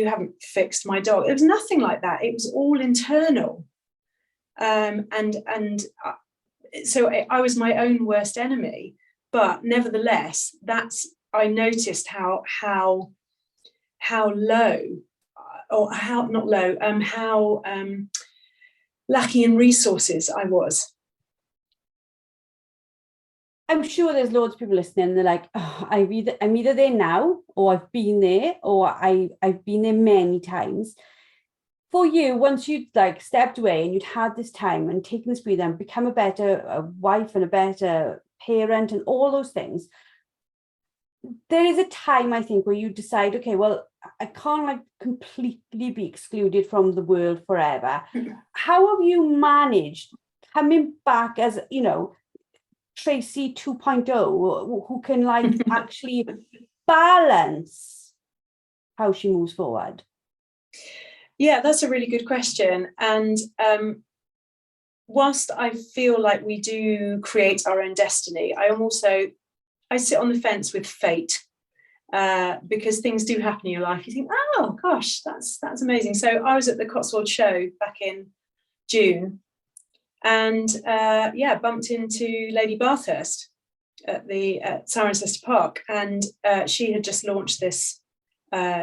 haven't fixed my dog. It was nothing like that. It was all internal. So I was my own worst enemy, but nevertheless, I noticed how low, or how not low, how lacking in resources I was. I'm sure there's loads of people listening. They're like, oh, I'm either there now, or I've been there, or I've been there many times. For you, once you'd like stepped away and you'd had this time and taken this breather and become a better wife and a better parent and all those things, there is a time, I think, where you decide, okay, well, I can't like completely be excluded from the world forever. How have you managed coming back as, you know, Tracy 2.0, who can like actually balance how she moves forward? Yeah, that's a really good question. And whilst I feel like we do create our own destiny, I sit on the fence with fate, because things do happen in your life. You think, oh gosh, that's amazing. So I was at the Cotswold show back in June, and bumped into Lady Bathurst at Cirencester Park, and she had just launched this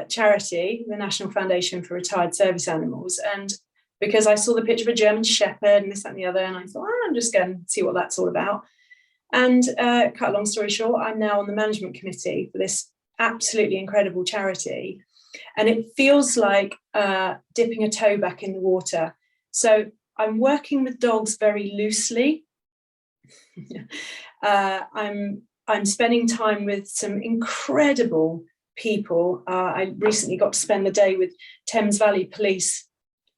charity, the National Foundation for Retired Service Animals. And because I saw the picture of a German Shepherd and this, that, and the other, and I thought, I'm just going to see what that's all about. And cut a long story short, I'm now on the management committee for this absolutely incredible charity. And it feels like dipping a toe back in the water. So I'm working with dogs very loosely. I'm spending time with some incredible people. I recently got to spend the day with Thames Valley Police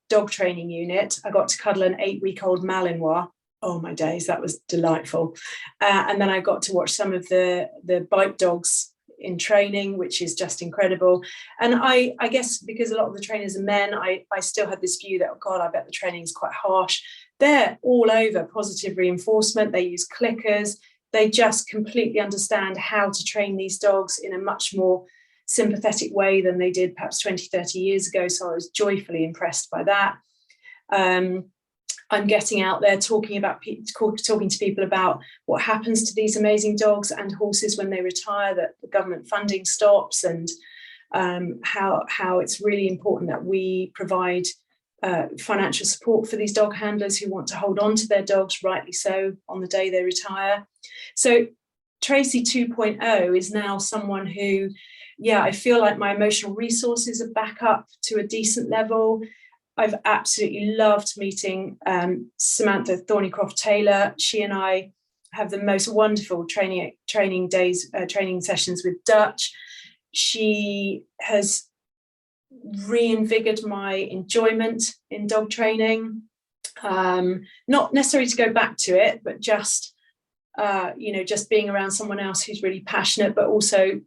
dog training unit. I got to cuddle an 8-week-old Malinois. Oh my days, that was delightful. And then I got to watch some of the bite dogs in training, which is just incredible. And I guess because a lot of the trainers are men, I still had this view that, oh God, I bet the training is quite harsh. They're all over positive reinforcement. They use clickers. They just completely understand how to train these dogs in a much more sympathetic way than they did perhaps 20, 30 years ago. So I was joyfully impressed by that. I'm getting out there talking to people about what happens to these amazing dogs and horses when they retire, that the government funding stops, and how it's really important that we provide financial support for these dog handlers who want to hold on to their dogs, rightly so, on the day they retire. So Tracy 2.0 is now someone who, I feel like my emotional resources are back up to a decent level. I've absolutely loved meeting Samantha Thornycroft Taylor. She and I have the most wonderful training sessions with Dutch. She has reinvigorated my enjoyment in dog training. Not necessarily to go back to it, but just being around someone else who's really passionate, but also,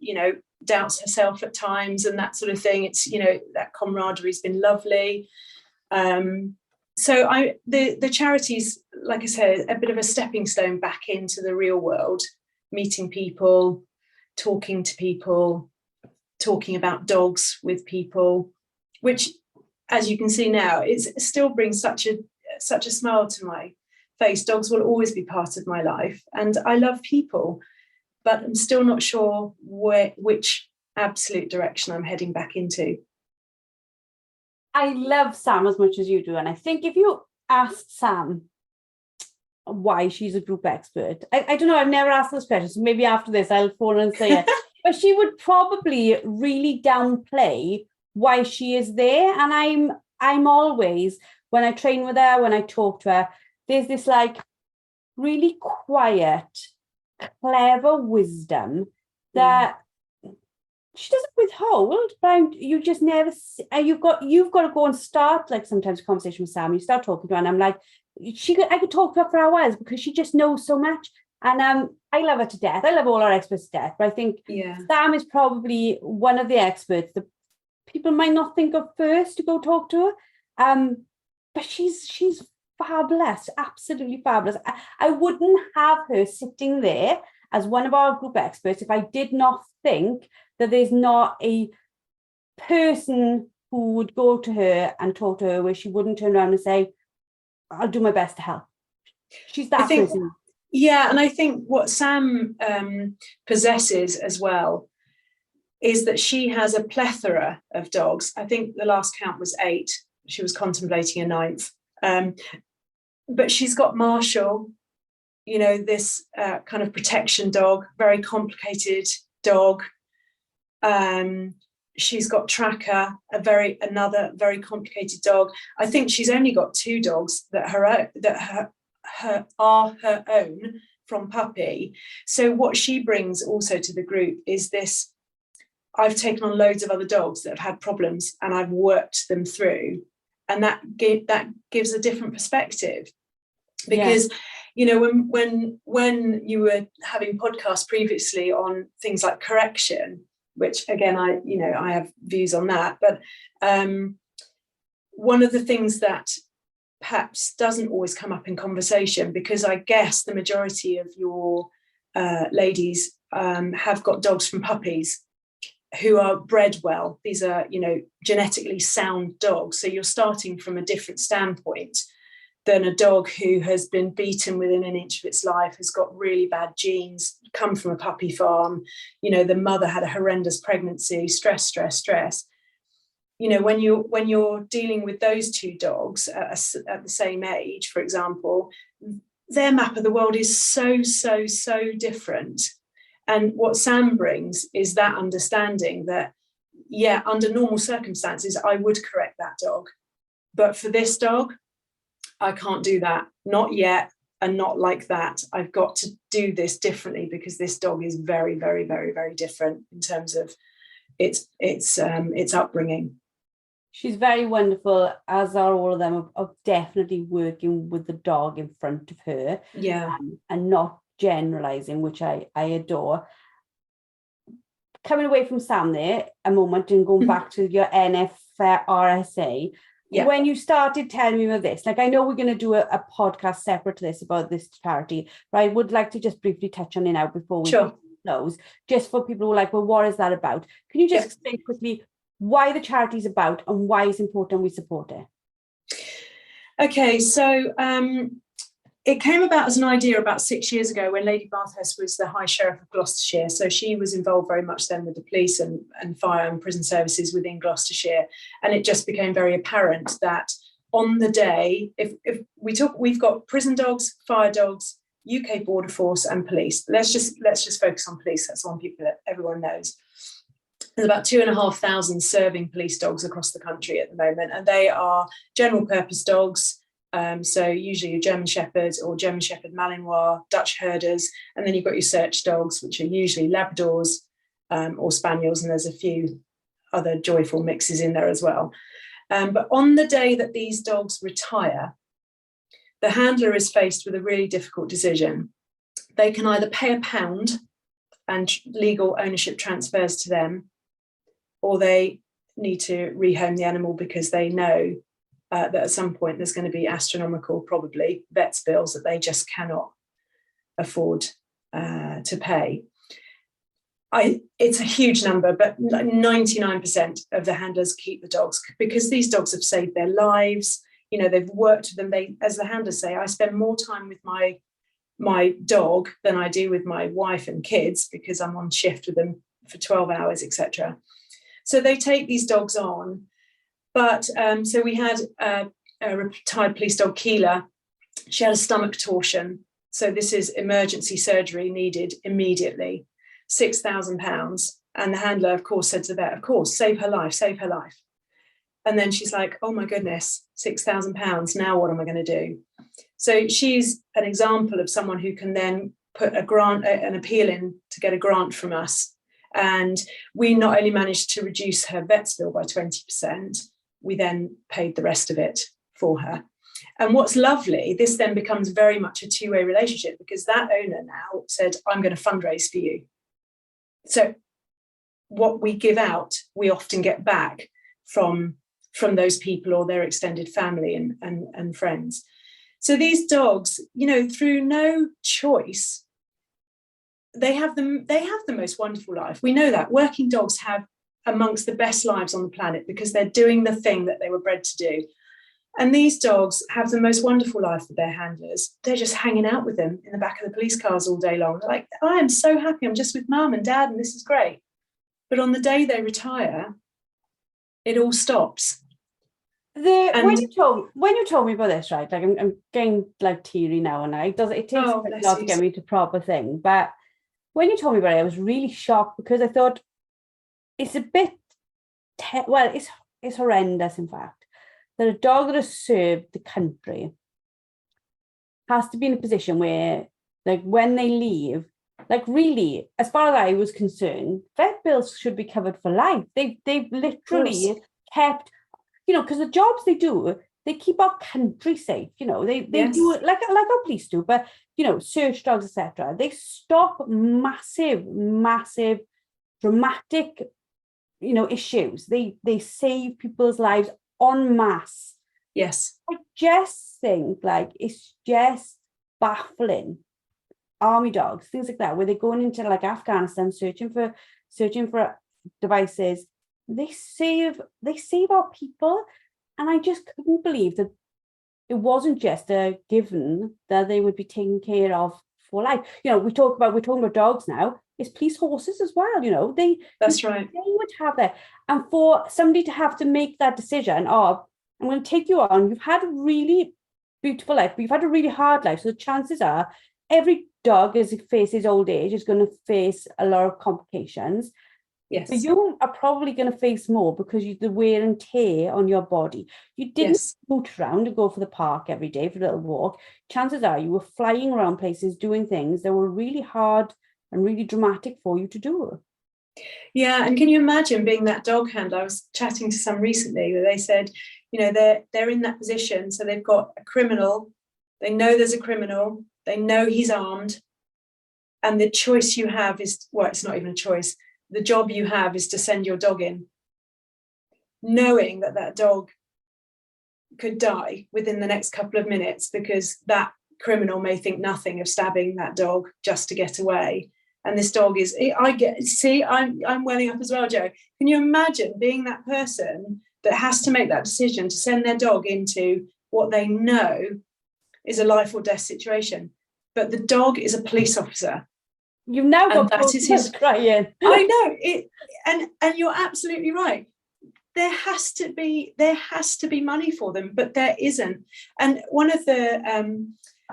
doubts herself at times and that sort of thing. It's, that camaraderie has been lovely. So the charity's, like I said, a bit of a stepping stone back into the real world, meeting people, talking to people, talking about dogs with people, which, as you can see now, it still brings such a smile to my face. Dogs will always be part of my life, and I love people, but I'm still not sure which absolute direction I'm heading back into. I love Sam as much as you do. And I think if you asked Sam why she's a group expert, I don't know, I've never asked this question, so maybe after this I'll phone and say it. But she would probably really downplay why she is there. And I'm always, when I train with her, when I talk to her, there's this like really quiet, clever wisdom that she doesn't withhold, but you just never see, you've got to go and start, like, sometimes a conversation with Sam, you start talking to her and I'm like, I could talk to her for hours because she just knows so much. And I love her to death. I love all our experts to death, but I think Sam is probably one of the experts that people might not think of first to go talk to her. But she's fabulous, absolutely fabulous. I wouldn't have her sitting there as one of our group experts if I did not think that there's not a person who would go to her and talk to her where she wouldn't turn around and say, I'll do my best to help. She's that person. Yeah, and I think what Sam possesses as well is that she has a plethora of dogs. I think the last count was 8. She was contemplating a 9th. but she's got Marshall, this kind of protection dog, very complicated dog. She's got Tracker, another very complicated dog. I think she's only got 2 dogs that are her own from puppy. So what she brings also to the group is this: I've taken on loads of other dogs that have had problems, and I've worked them through, and that gives a different perspective. Because when you were having podcasts previously on things like correction, which again I have views on that, but one of the things that perhaps doesn't always come up in conversation, because I guess the majority of your ladies have got dogs from puppies who are bred well. These are genetically sound dogs, so you're starting from a different standpoint than a dog who has been beaten within an inch of its life, has got really bad genes, come from a puppy farm, the mother had a horrendous pregnancy, stress. When you're dealing with those 2 dogs at the same age, for example, their map of the world is so different. And what Sam brings is that understanding that, under normal circumstances, I would correct that dog. But for this dog, I can't do that, not yet, and not like that. I've got to do this differently, because this dog is very, very, very, very different in terms of its upbringing. She's very wonderful, as are all of them, of definitely working with the dog in front of her. Yeah. And not generalising, which I adore. Coming away from Sam there a moment and going back to your NFRSA, when you started telling me about this, I know we're going to do a podcast separate to this about this charity, but I would like to just briefly touch on it now before we close, just for people who are like, well, what is that about? Can you just explain quickly why the charity is about and why it's important we support it? Okay, so it came about as an idea about 6 years ago when Lady Bathurst was the High Sheriff of Gloucestershire. So she was involved very much then with the police and fire and prison services within Gloucestershire. And it just became very apparent that on the day, if we've got prison dogs, fire dogs, UK Border Force and police. Let's just focus on police. That's one people that everyone knows. There's about 2,500 serving police dogs across the country at the moment, and they are general purpose dogs. So usually your German Shepherds or German Shepherd Malinois, Dutch herders, and then you've got your search dogs, which are usually Labradors or Spaniels, and there's a few other joyful mixes in there as well. But on the day that these dogs retire, the handler is faced with a really difficult decision. They can either pay £1 and legal ownership transfers to them, or they need to rehome the animal because they know that at some point there's going to be astronomical, probably, vets bills that they just cannot afford to pay. It's a huge number, but 99% of the handlers keep the dogs because these dogs have saved their lives. They've worked with them. As the handlers say, I spend more time with my dog than I do with my wife and kids because I'm on shift with them for 12 hours, etc. So they take these dogs on. But so we had a retired police dog, Keela. She had a stomach torsion. So this is emergency surgery needed immediately, £6,000. And the handler, of course, said to the vet, of course, save her life. And then she's like, oh my goodness, £6,000. Now what am I going to do? So she's an example of someone who can then put an appeal in to get a grant from us. And we not only managed to reduce her vet's bill by 20%, we then paid the rest of it for her. And what's lovely, this then becomes very much a two-way relationship because that owner now said, I'm going to fundraise for you. So what we give out, we often get back from those people or their extended family and friends. So these dogs, through no choice, they have the most wonderful life. We know that working dogs have amongst the best lives on the planet because they're doing the thing that they were bred to do. And these dogs have the most wonderful life with their handlers. They're just hanging out with them in the back of the police cars all day long. They're like, I am so happy. I'm just with mum and dad and this is great. But on the day they retire, it all stops. When And you told me about this, right? Like I'm getting like teary now, and it takes oh, quite a bless lot to you. get me to proper thing. But when you told me about it, I was really shocked because I thought it's a bit well, it's horrendous, in fact, that a dog that has served the country has to be in a position where, like, when they leave, like, really, as far as I was concerned, vet bills should be covered for life. They've Of course. literally kept, because the jobs they do, they keep our country safe. They do Yes. it like our police do, but search dogs, etc. They stop massive, dramatic, issues. They save people's lives en masse. Yes. I just think like it's just baffling. Army dogs, things like that, where they're going into like Afghanistan searching for devices. They save our people, and I just couldn't believe that it wasn't just a given that they would be taken care of for life. We're talking about dogs now. It's police horses as well. That's right. They would have that, and for somebody to have to make that decision, oh, I'm going to take you on. You've had a really beautiful life, but you've had a really hard life. So the chances are every dog, as it faces old age, is going to face a lot of complications. Yes. But you are probably going to face more because the wear and tear on your body. You didn't Yes. boot around and go for the park every day for a little walk. Chances are you were flying around places doing things that were really hard and really dramatic for you to do. Yeah, and can you imagine being that dog handler? I was chatting to some recently where they said, they're in that position, so they've got a criminal, they know there's a criminal, they know he's armed, and the choice you have is, well, it's not even a choice. The job you have is to send your dog in, knowing that dog could die within the next couple of minutes because that criminal may think nothing of stabbing that dog just to get away. And this dog is, I'm welling up as well, Joe. Can you imagine being that person that has to make that decision to send their dog into what they know is a life or death situation? But the dog is a police officer. You've now got that is his crying. I know it, and you're absolutely right. There has to be money for them, but there isn't. And one of the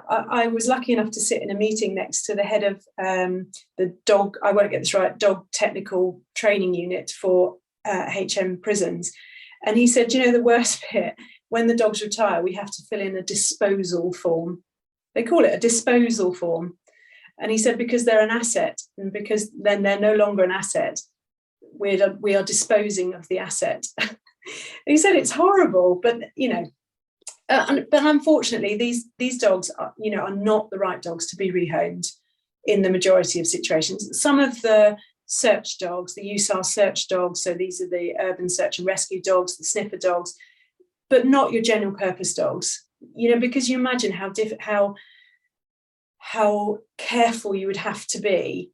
I was lucky enough to sit in a meeting next to the head of the dog, I won't get this right, dog technical training unit for HM prisons. And he said, the worst bit, when the dogs retire, we have to fill in a disposal form. They call it a disposal form. And he said, because they're an asset, and because then they're no longer an asset, we are disposing of the asset. He said it's horrible, but but unfortunately, these dogs are not the right dogs to be rehomed in the majority of situations. Some of the search dogs, the USAR search dogs, so these are the urban search and rescue dogs, the sniffer dogs, but not your general purpose dogs. Because you imagine how careful you would have to be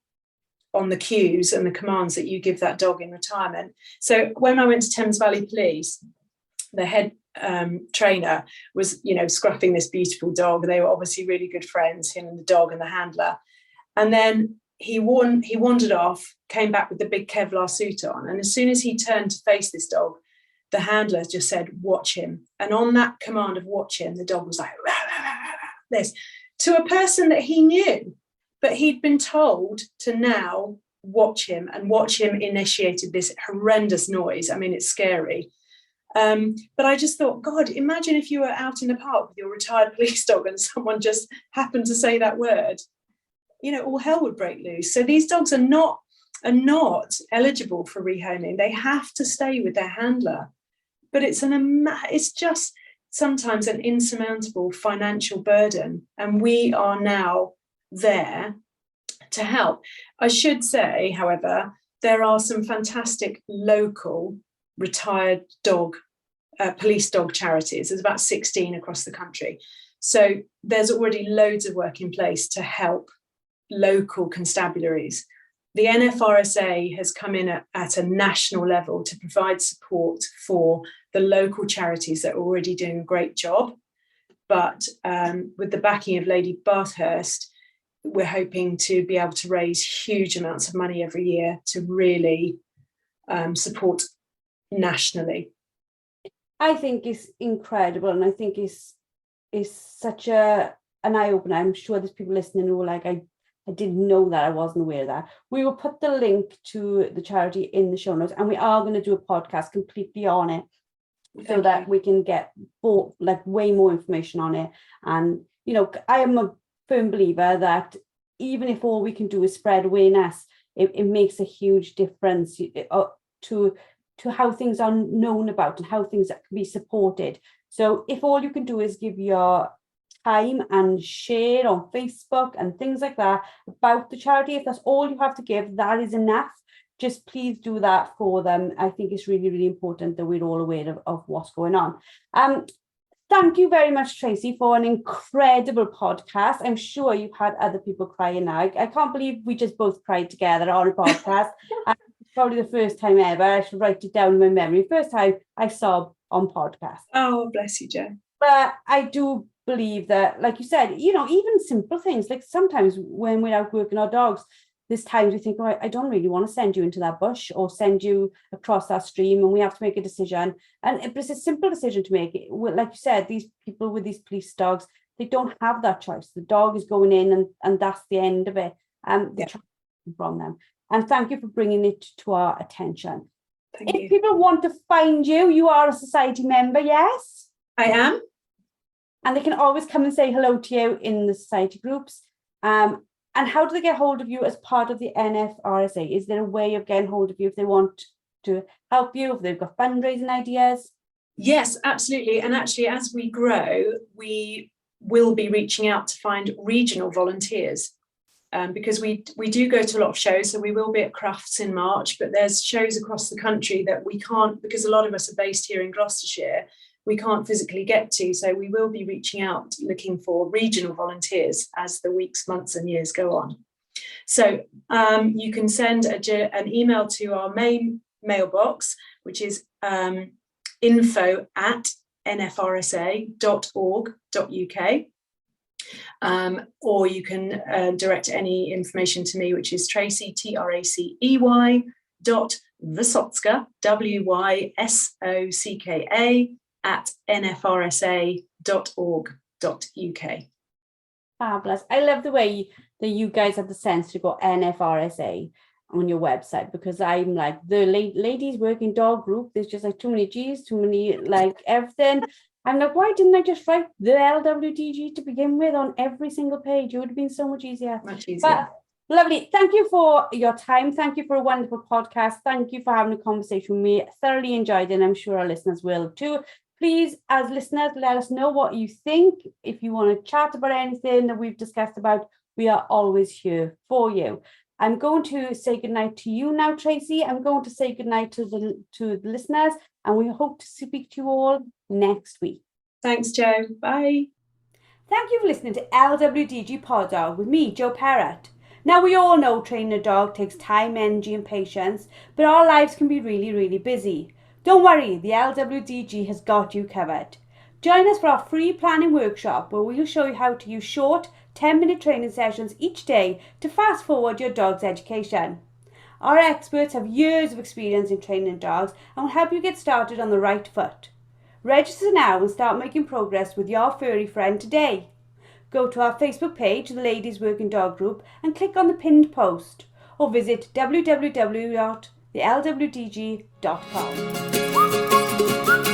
on the cues and the commands that you give that dog in retirement. So when I went to Thames Valley Police, the head trainer was, scruffing this beautiful dog. They were obviously really good friends, him and the dog and the handler. And then he wandered off, came back with the big Kevlar suit on. And as soon as he turned to face this dog, the handler just said, watch him. And on that command of watch him, the dog was like, rah, rah, rah, rah, this, to a person that he knew. But he'd been told to now watch him, and watch him initiated this horrendous noise. I mean, it's scary. But I just thought, God, imagine if you were out in the park with your retired police dog and someone just happened to say that word, all hell would break loose. So these dogs are not eligible for rehoming. They have to stay with their handler. But it's just sometimes an insurmountable financial burden. And we are now there to help. I should say, however, there are some fantastic local retired police dog charities. There's about 16 across the country. So there's already loads of work in place to help local constabularies. The NFRSA has come in at a national level to provide support for the local charities that are already doing a great job. But with the backing of Lady Bathurst, we're hoping to be able to raise huge amounts of money every year to really support nationally. I think it's incredible, and I think it's such an eye-opener. I'm sure there's people listening who are like, I didn't know that, I wasn't aware of that. We will put the link to the charity in the show notes, and we are going to do a podcast completely on it, so that we can get way more information on it. And I am a firm believer that even if all we can do is spread awareness, it makes a huge difference to how things are known about and how things can be supported. So if all you can do is give your time and share on Facebook and things like that about the charity, if that's all you have to give, that is enough. Just please do that for them. I think it's really, really important that we're all aware of what's going on. Thank you very much, Tracy, for an incredible podcast. I'm sure you've had other people crying now. I can't believe we just both cried together on a podcast. Probably the first time ever. I should write it down in my memory. First time I sobbed on podcast. Oh, bless you, Jo. But I do believe that, like you said, even simple things, like sometimes when we're out working our dogs, there's times we think, oh, I don't really want to send you into that bush or send you across that stream, and we have to make a decision. And it's a simple decision to make. Like you said, these people with these police dogs, they don't have that choice. The dog is going in, and that's the end of it. From them. And thank you for bringing it to our attention. Thank you. If people want to find you, you are a society member, yes? I am. And they can always come and say hello to you in the society groups. And how do they get hold of you as part of the NFRSA? Is there a way of getting hold of you if they want to help you, if they've got fundraising ideas? Yes, absolutely. And actually, as we grow, we will be reaching out to find regional volunteers, because we do go to a lot of shows. So we will be at Crufts in March, but there's shows across the country that we can't, because a lot of us are based here in Gloucestershire, we can't physically get to. So we will be reaching out, looking for regional volunteers as the weeks, months and years go on. So you can send an email to our main mailbox, which is info@nfrsa.org.uk. Or you can direct any information to me, which is Tracy, TRACEY, Wysocka, WYSOCKA, @nfrsa.org.uk. Fabulous. I love the way that you guys have the sense to go NFRSA on your website, because I'm like, the ladies working dog group, there's just like too many G's, too many like everything. I'm like, why didn't I just write the LWDG to begin with on every single page? It would have been so much easier. Much easier. But lovely. Thank you for your time. Thank you for a wonderful podcast. Thank you for having a conversation with me. Thoroughly enjoyed it, and I'm sure our listeners will too. Please, as listeners, let us know what you think. If you want to chat about anything that we've discussed about, we are always here for you. I'm going to say goodnight to you now, Tracy. I'm going to say goodnight to the listeners, and we hope to speak to you all next week. Thanks, Jo. Bye. Thank you for listening to LWDG Pod Dog with me, Jo Parrott. Now, we all know training a dog takes time, energy and patience, but our lives can be really, really busy. Don't worry, the LWDG has got you covered. Join us for our free planning workshop, where we'll show you how to use short 10-minute training sessions each day to fast forward your dog's education. Our experts have years of experience in training dogs and will help you get started on the right foot. Register now and start making progress with your furry friend today. Go to our Facebook page, the Ladies Working Dog Group, and click on the pinned post, or visit www.thelwdg.com.